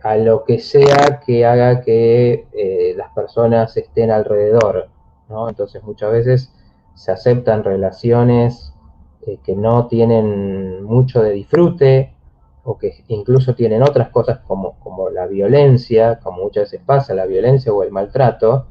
a lo que sea que haga que las personas estén alrededor, ¿no? Entonces muchas veces se aceptan relaciones que no tienen mucho de disfrute, o que incluso tienen otras cosas como la violencia, como muchas veces pasa, la violencia o el maltrato,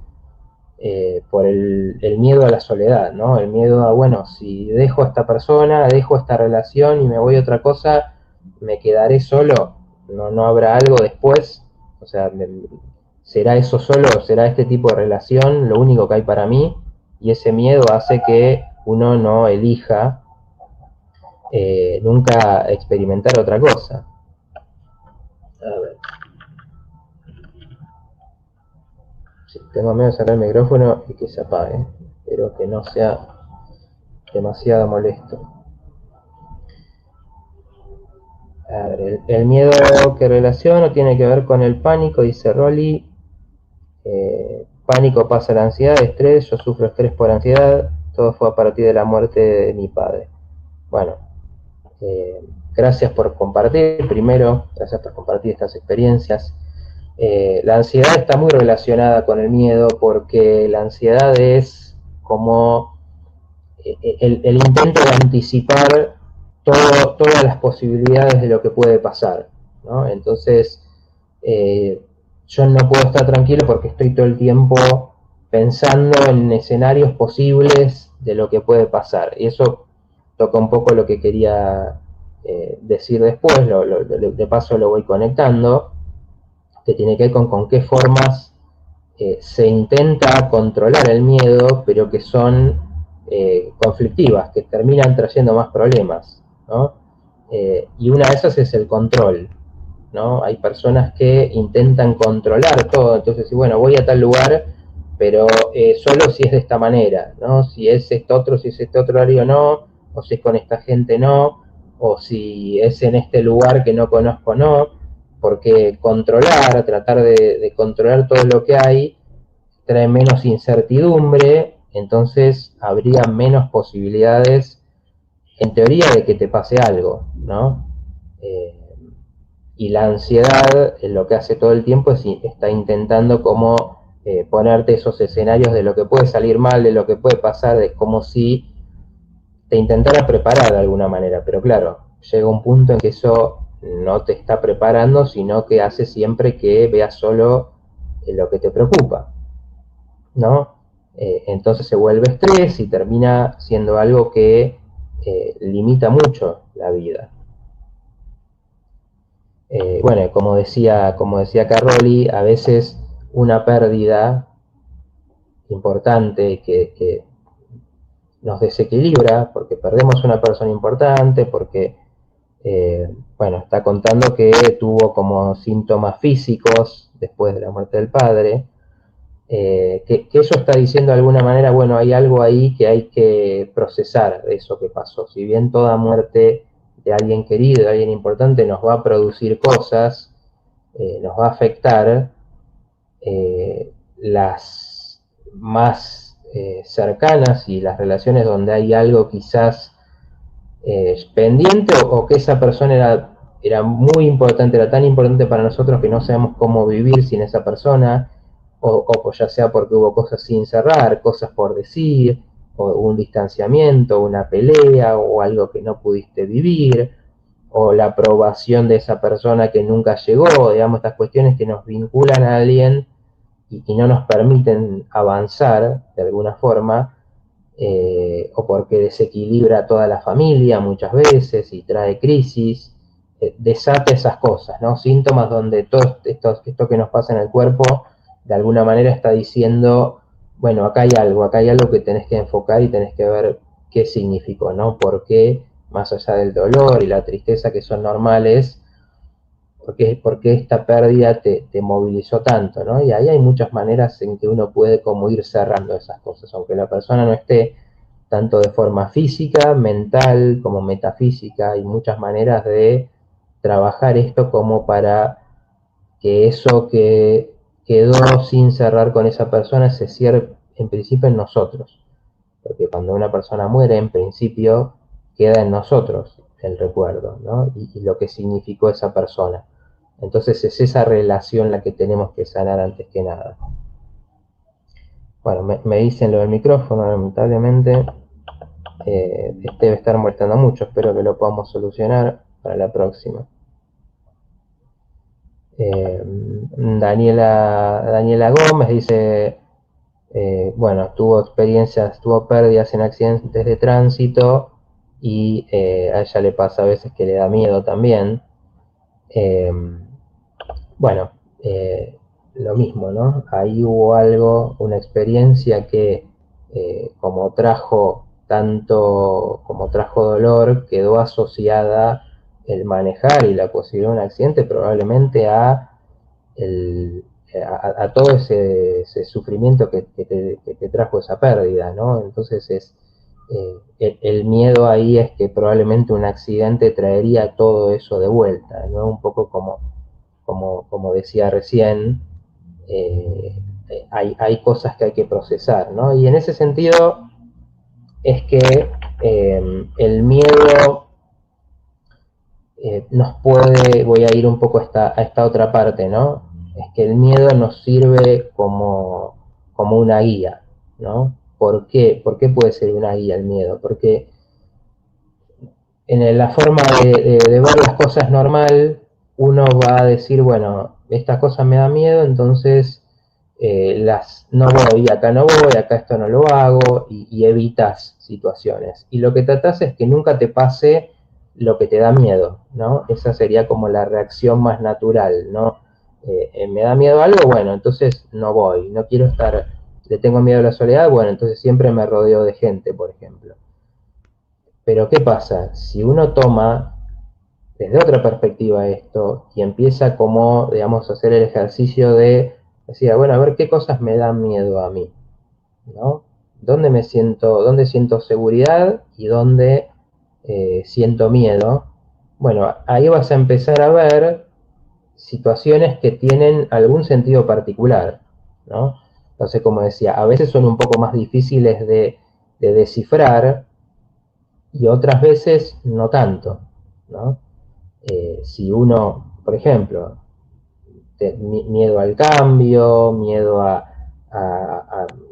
por el miedo a la soledad, ¿no? El miedo a, bueno, si dejo a esta persona, dejo esta relación y me voy a otra cosa, me quedaré solo, no habrá algo después, o sea, será eso solo, será este tipo de relación lo único que hay para mí, y ese miedo hace que uno no elija nunca experimentar otra cosa. A ver. Sí, tengo miedo de cerrar el micrófono y que se apague. Espero que no sea demasiado molesto. A ver, el miedo que relaciono tiene que ver con el pánico, dice Rolly. Pánico pasa a la ansiedad, estrés, yo sufro estrés por ansiedad, todo fue a partir de la muerte de mi padre. Bueno, gracias por compartir, primero, gracias por compartir estas experiencias. La ansiedad está muy relacionada con el miedo, porque la ansiedad es como el intento de anticipar todas las posibilidades de lo que puede pasar, ¿no? Entonces, yo no puedo estar tranquilo porque estoy todo el tiempo pensando en escenarios posibles de lo que puede pasar. Y eso toca un poco lo que quería decir después, de paso lo voy conectando, que tiene que ver con qué formas se intenta controlar el miedo, pero que son conflictivas, que terminan trayendo más problemas, ¿no? Y una de esas es el control, ¿no? Hay personas que intentan controlar todo, entonces, si bueno, voy a tal lugar pero solo si es de esta manera, ¿no? Si es si es este otro horario no, o si es con esta gente no, o si es en este lugar que no conozco no, porque tratar de controlar todo lo que hay, trae menos incertidumbre, entonces habría menos posibilidades, en teoría, de que te pase algo, ¿no? Eh, y la ansiedad lo que hace todo el tiempo es está intentando como ponerte esos escenarios de lo que puede salir mal, de lo que puede pasar, de como si te intentara preparar de alguna manera, pero claro, llega un punto en que eso no te está preparando, sino que hace siempre que veas solo lo que te preocupa, ¿no? Entonces se vuelve estrés y termina siendo algo que limita mucho la vida. Bueno, como decía Carroli, a veces una pérdida importante que nos desequilibra, porque perdemos una persona importante, porque, bueno, está contando que tuvo como síntomas físicos después de la muerte del padre, que eso está diciendo de alguna manera, bueno, hay algo ahí que hay que procesar de eso que pasó. Si bien toda muerte de alguien querido, de alguien importante, nos va a producir cosas, nos va a afectar, las más cercanas y las relaciones donde hay algo quizás pendiente o que esa persona era muy importante, era tan importante para nosotros que no sabemos cómo vivir sin esa persona, o ya sea porque hubo cosas sin cerrar, cosas por decir, o un distanciamiento, una pelea, o algo que no pudiste vivir, o la aprobación de esa persona que nunca llegó, digamos, estas cuestiones que nos vinculan a alguien y no nos permiten avanzar de alguna forma, o porque desequilibra a toda la familia muchas veces y trae crisis, desata esas cosas, ¿no? Síntomas donde todo esto que nos pasa en el cuerpo de alguna manera está diciendo, bueno, acá hay algo que tenés que enfocar y tenés que ver qué significó, ¿no? ¿Por qué, más allá del dolor y la tristeza que son normales, por qué esta pérdida te movilizó tanto, ¿no? Y ahí hay muchas maneras en que uno puede como ir cerrando esas cosas, aunque la persona no esté, tanto de forma física, mental, como metafísica. Hay muchas maneras de trabajar esto como para que eso que quedó sin cerrar con esa persona se cierre en principio en nosotros. Porque cuando una persona muere, en principio queda en nosotros el recuerdo, ¿no? Y lo que significó esa persona. Entonces es esa relación la que tenemos que sanar antes que nada. Bueno, me dicen lo del micrófono, lamentablemente. Este debe estar molestando mucho, espero que lo podamos solucionar para la próxima. Daniela Gómez dice, bueno, tuvo pérdidas en accidentes de tránsito y a ella le pasa a veces que le da miedo también. Bueno, lo mismo, ¿no? Ahí hubo algo, una experiencia que como trajo dolor, quedó asociada el manejar y la posibilidad de un accidente probablemente a todo ese sufrimiento que te trajo esa pérdida, ¿no? Entonces el miedo ahí es que probablemente un accidente traería todo eso de vuelta, ¿no? Un poco como decía recién, hay cosas que hay que procesar, ¿no? Y en ese sentido es que el miedo nos puede, voy a ir un poco a esta otra parte, ¿no? Es que el miedo nos sirve como una guía, ¿no? ¿Por qué? ¿Por qué puede ser una guía el miedo? Porque en la forma de ver las cosas normal, uno va a decir, bueno, esta cosa me da miedo, entonces no voy, acá no voy, acá esto no lo hago, y evitas situaciones. Y lo que tratas es que nunca te pase lo que te da miedo, ¿no? Esa sería como la reacción más natural, ¿no? Me da miedo algo, bueno, entonces no voy, no quiero estar, le tengo miedo a la soledad, bueno, entonces siempre me rodeo de gente, por ejemplo. Pero ¿qué pasa? Si uno toma desde otra perspectiva esto y empieza como, digamos, a hacer el ejercicio de Decía, bueno, a ver qué cosas me dan miedo a mí, ¿no? ¿Dónde siento seguridad y dónde siento miedo? Bueno, ahí vas a empezar a ver situaciones que tienen algún sentido particular, ¿no? Entonces, como decía, a veces son un poco más difíciles de descifrar y otras veces no tanto, ¿no? Si uno, por ejemplo, miedo al cambio, miedo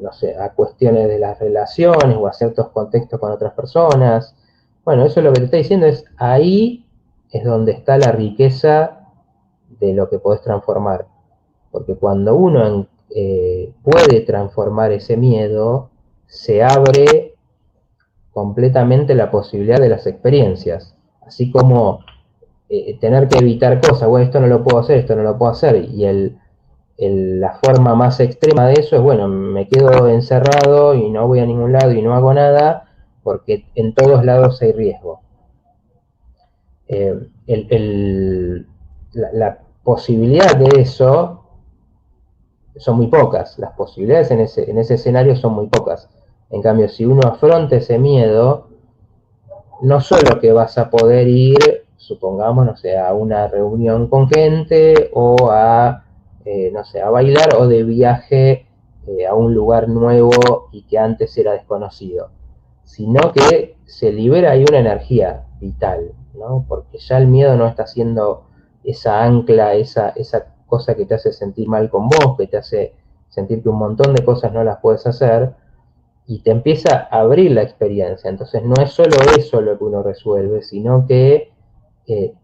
no sé, a cuestiones de las relaciones o a ciertos contextos con otras personas. Bueno, eso lo que te está diciendo es, ahí es donde está la riqueza de lo que podés transformar. Porque cuando uno puede transformar ese miedo, se abre completamente la posibilidad de las experiencias. Así como tener que evitar cosas, bueno, esto no lo puedo hacer, esto no lo puedo hacer, y la forma más extrema de eso es, bueno, me quedo encerrado y no voy a ningún lado y no hago nada, porque en todos lados hay riesgo. Eh, el, el, la posibilidad de eso son muy pocas, las posibilidades en ese escenario son muy pocas. En cambio, si uno afronta ese miedo, no solo que vas a poder ir, supongamos, no sé, a una reunión con gente o no sé, a bailar o de viaje a un lugar nuevo y que antes era desconocido, sino que se libera ahí una energía vital, ¿no? Porque ya el miedo no está siendo esa ancla, esa cosa que te hace sentir mal con vos, que te hace sentir que un montón de cosas no las puedes hacer, y te empieza a abrir la experiencia. Entonces no es solo eso lo que uno resuelve, sino que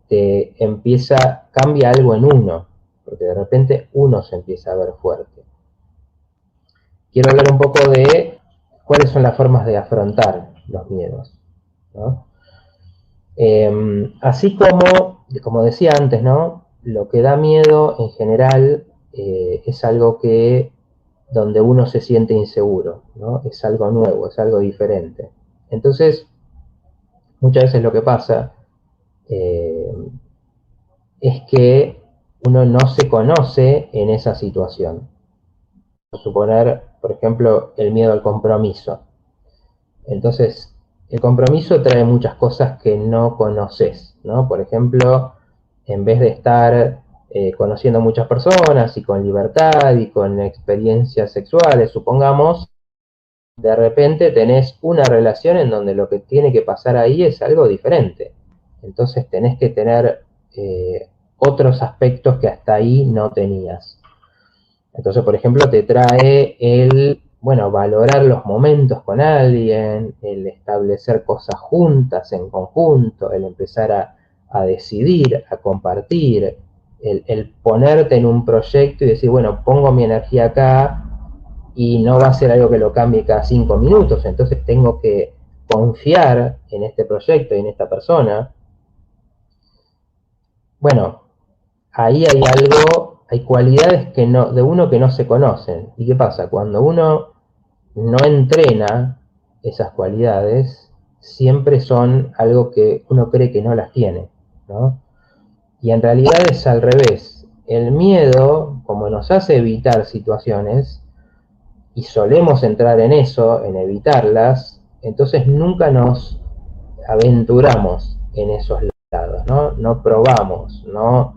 te empieza, cambia algo en uno, porque de repente uno se empieza a ver fuerte. Quiero hablar un poco de cuáles son las formas de afrontar los miedos, ¿no? Así como decía antes, ¿no? Lo que da miedo en general es algo que donde uno se siente inseguro, ¿no? Es algo nuevo, es algo diferente. Entonces, muchas veces lo que pasa eh, es que uno no se conoce en esa situación. Suponer, por ejemplo, el miedo al compromiso. Entonces, el compromiso trae muchas cosas que no conoces, ¿no? Por ejemplo, en vez de estar conociendo muchas personas y con libertad y con experiencias sexuales, supongamos, de repente tenés una relación en donde lo que tiene que pasar ahí es algo diferente. Entonces tenés que tener otros aspectos que hasta ahí no tenías. Entonces, por ejemplo, te trae bueno, valorar los momentos con alguien, el establecer cosas juntas, en conjunto, el empezar a decidir, a compartir, el ponerte en un proyecto y decir, bueno, pongo mi energía acá y no va a ser algo que lo cambie cada 5 minutos, entonces tengo que confiar en este proyecto y en esta persona. Bueno, ahí hay algo, hay cualidades de uno que no se conocen. ¿Y qué pasa? Cuando uno no entrena esas cualidades, siempre son algo que uno cree que no las tiene, ¿no? Y en realidad es al revés. El miedo, como nos hace evitar situaciones, y solemos entrar en eso, en evitarlas, entonces nunca nos aventuramos en esos lados, ¿no? No probamos, no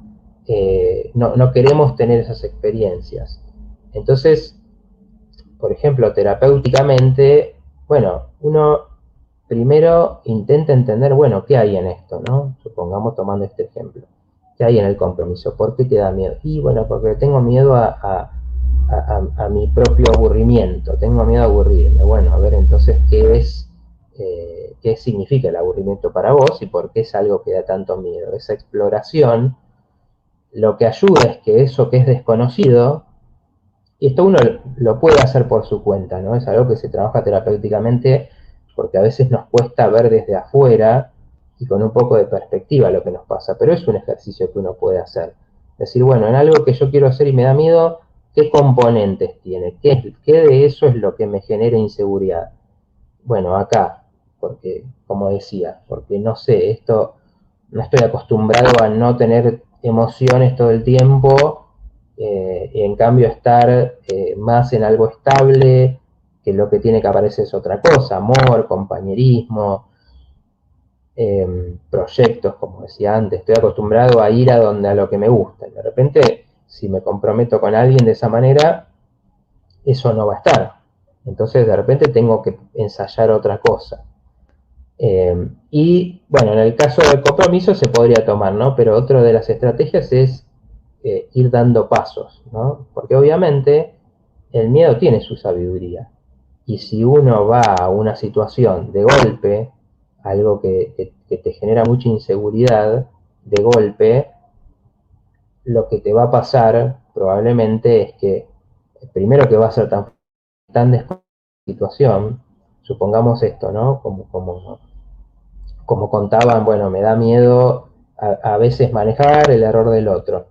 queremos tener esas experiencias. Entonces, por ejemplo, terapéuticamente, bueno, uno primero intenta entender, bueno, ¿qué hay en esto, no? Supongamos tomando este ejemplo. ¿Qué hay en el compromiso? ¿Por qué te da miedo? Y bueno, porque tengo miedo a mi propio aburrimiento, tengo miedo a aburrirme. Bueno, a ver entonces qué significa el aburrimiento para vos y por qué es algo que da tanto miedo. Esa exploración lo que ayuda es que eso que es desconocido, y esto uno lo puede hacer por su cuenta, ¿no? Es algo que se trabaja terapéuticamente porque a veces nos cuesta ver desde afuera y con un poco de perspectiva lo que nos pasa, pero es un ejercicio que uno puede hacer. Decir, bueno, en algo que yo quiero hacer y me da miedo, ¿qué componentes tiene? ¿Qué de eso es lo que me genera inseguridad? Bueno, acá, porque, como decía, porque no sé, esto no estoy acostumbrado a no tener emociones todo el tiempo y en cambio estar más en algo estable, que lo que tiene que aparecer es otra cosa, amor, compañerismo, proyectos, como decía antes. Estoy acostumbrado a ir a lo que me gusta. De repente, si me comprometo con alguien de esa manera, eso no va a estar. Entonces, de repente tengo que ensayar otra cosa. Y bueno, en el caso del compromiso se podría tomar, ¿no? Pero otra de las estrategias es ir dando pasos, ¿no? Porque obviamente el miedo tiene su sabiduría. Y si uno va a una situación de golpe, algo que te genera mucha inseguridad, de golpe, lo que te va a pasar probablemente es que, primero que va a ser tan desconocida la situación, supongamos esto, ¿no? Como contaban, bueno, me da miedo a veces manejar el error del otro.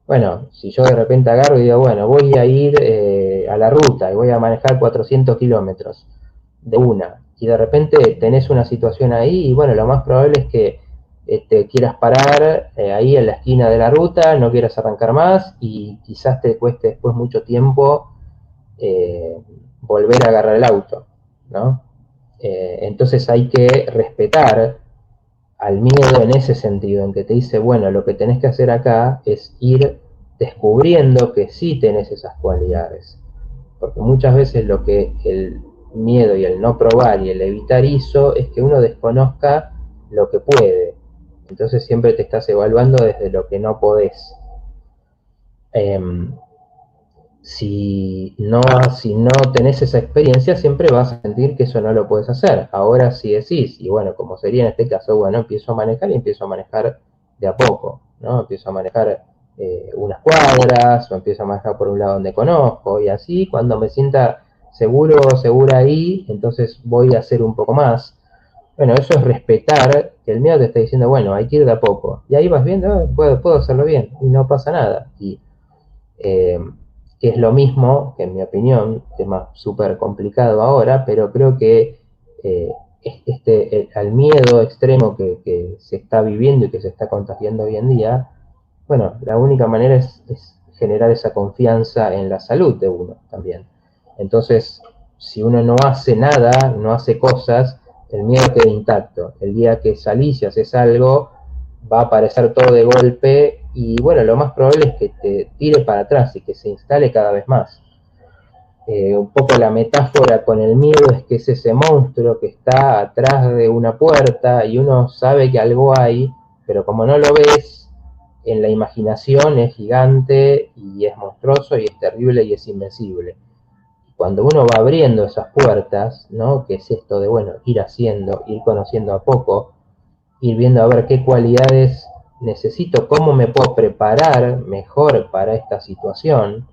Bueno, si yo de repente agarro y digo, bueno, voy a ir a la ruta y voy a manejar 400 kilómetros de una, y de repente tenés una situación ahí, y bueno, lo más probable es que te quieras parar ahí en la esquina de la ruta, no quieras arrancar más, y quizás te cueste después mucho tiempo eh, volver a agarrar el auto, ¿no? Entonces hay que respetar al miedo en ese sentido, en que te dice, bueno, lo que tenés que hacer acá es ir descubriendo que sí tenés esas cualidades. Porque muchas veces lo que el miedo y el no probar y el evitar hizo es que uno desconozca lo que puede. Entonces siempre te estás evaluando desde lo que no podés. Eh, si no tenés esa experiencia, siempre vas a sentir que eso no lo puedes hacer. Ahora sí decís, y bueno, como sería en este caso, bueno, empiezo a manejar y empiezo a manejar de a poco, ¿no? Empiezo a manejar unas cuadras, o empiezo a manejar por un lado donde conozco, y así cuando me sienta seguro o segura ahí, entonces voy a hacer un poco más. Bueno, eso es respetar que el miedo te está diciendo, bueno, hay que ir de a poco. Y ahí vas viendo, puedo hacerlo bien, y no pasa nada. Y eh, que es lo mismo, que en mi opinión, tema súper complicado ahora, pero creo que eh, al miedo extremo que se está viviendo y que se está contagiando hoy en día, bueno, la única manera es generar esa confianza en la salud de uno también. Entonces, si uno no hace nada, no hace cosas, el miedo queda intacto. El día que salís y haces algo, va a aparecer todo de golpe y bueno, lo más probable es que te tire para atrás y que se instale cada vez más. Un poco la metáfora con el miedo es que es ese monstruo que está atrás de una puerta y uno sabe que algo hay, pero como no lo ves, en la imaginación es gigante y es monstruoso y es terrible y es invencible. Cuando uno va abriendo esas puertas, ¿no? Que es esto de, bueno, ir haciendo, ir conociendo a poco, ir viendo a ver qué cualidades necesito, cómo me puedo preparar mejor para esta situación,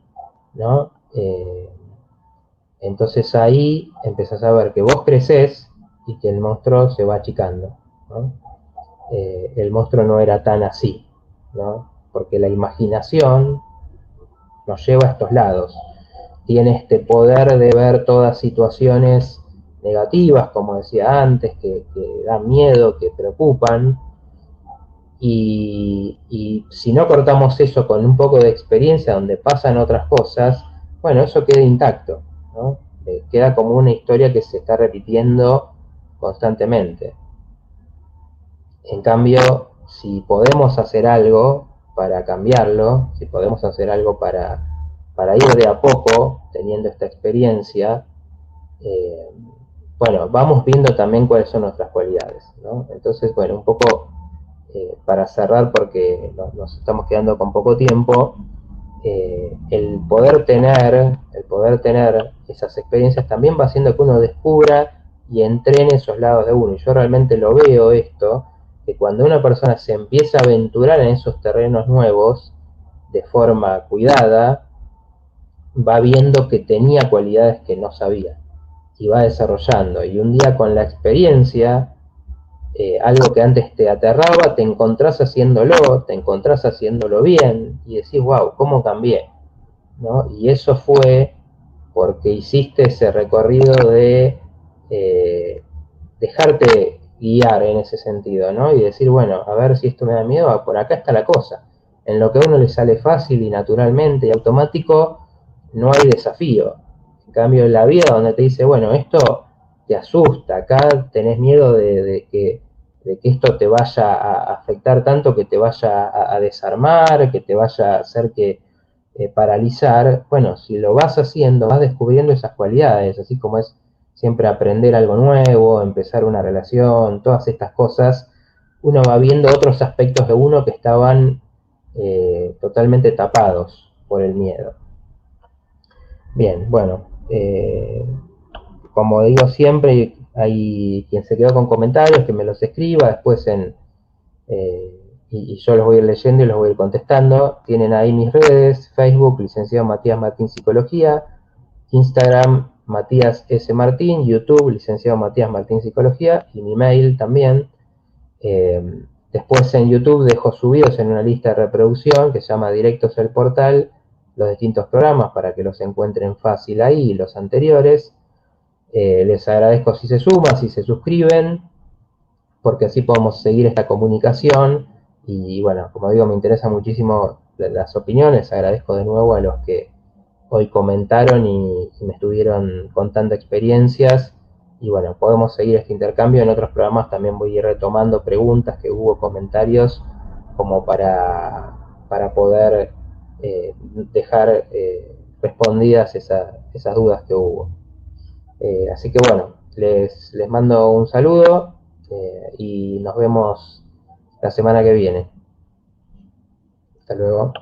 ¿no? Entonces ahí empezás a ver que vos creces y que el monstruo se va achicando, ¿no? El monstruo no era tan así, ¿no? Porque la imaginación nos lleva a estos lados. Tiene este poder de ver todas situaciones negativas, como decía antes, que dan miedo, que preocupan, y si no cortamos eso con un poco de experiencia donde pasan otras cosas, bueno, eso queda intacto, ¿no? Queda como una historia que se está repitiendo constantemente. En cambio, si podemos hacer algo para cambiarlo, si podemos hacer algo para ir de a poco teniendo esta experiencia, eh, bueno, vamos viendo también cuáles son nuestras cualidades, ¿no? Entonces, bueno, un poco para cerrar, porque nos estamos quedando con poco tiempo, el poder tener esas experiencias también va haciendo que uno descubra y entrene esos lados de uno. Y yo realmente lo veo esto, que cuando una persona se empieza a aventurar en esos terrenos nuevos de forma cuidada, va viendo que tenía cualidades que no sabía y va desarrollando. Y un día con la experiencia, algo que antes te aterraba, te encontrás haciéndolo bien y decís, wow, ¿cómo cambié? ¿No? Y eso fue porque hiciste ese recorrido de dejarte guiar en ese sentido, ¿no? Y decir, bueno, a ver si esto me da miedo, por acá está la cosa. En lo que a uno le sale fácil y naturalmente y automático, no hay desafío. En cambio, en la vida donde te dice, bueno, esto te asusta, acá tenés miedo de que esto te vaya a afectar tanto, que te vaya a desarmar, que te vaya a hacer que paralizar. Bueno, si lo vas haciendo, vas descubriendo esas cualidades, así como es siempre aprender algo nuevo, empezar una relación, todas estas cosas, uno va viendo otros aspectos de uno que estaban totalmente tapados por el miedo. Bien, bueno, como digo siempre, hay quien se quedó con comentarios, que me los escriba después y yo los voy a ir leyendo y los voy a ir contestando. Tienen ahí mis redes: Facebook, licenciado Matías Martín Psicología; Instagram, Matías S. Martín; YouTube, licenciado Matías Martín Psicología; y mi mail también. Después en YouTube dejo subidos en una lista de reproducción que se llama Directos el Portal los distintos programas para que los encuentren fácil ahí y los anteriores. Les agradezco si se suman, si se suscriben, porque así podemos seguir esta comunicación. Y bueno, como digo, me interesa muchísimo las opiniones. Agradezco de nuevo a los que hoy comentaron y me estuvieron contando experiencias. Y bueno, podemos seguir este intercambio. En otros programas también voy a ir retomando preguntas que hubo, comentarios, como para poder dejar respondidas esas dudas que hubo. Así que bueno, les mando un saludo y nos vemos la semana que viene. Hasta luego.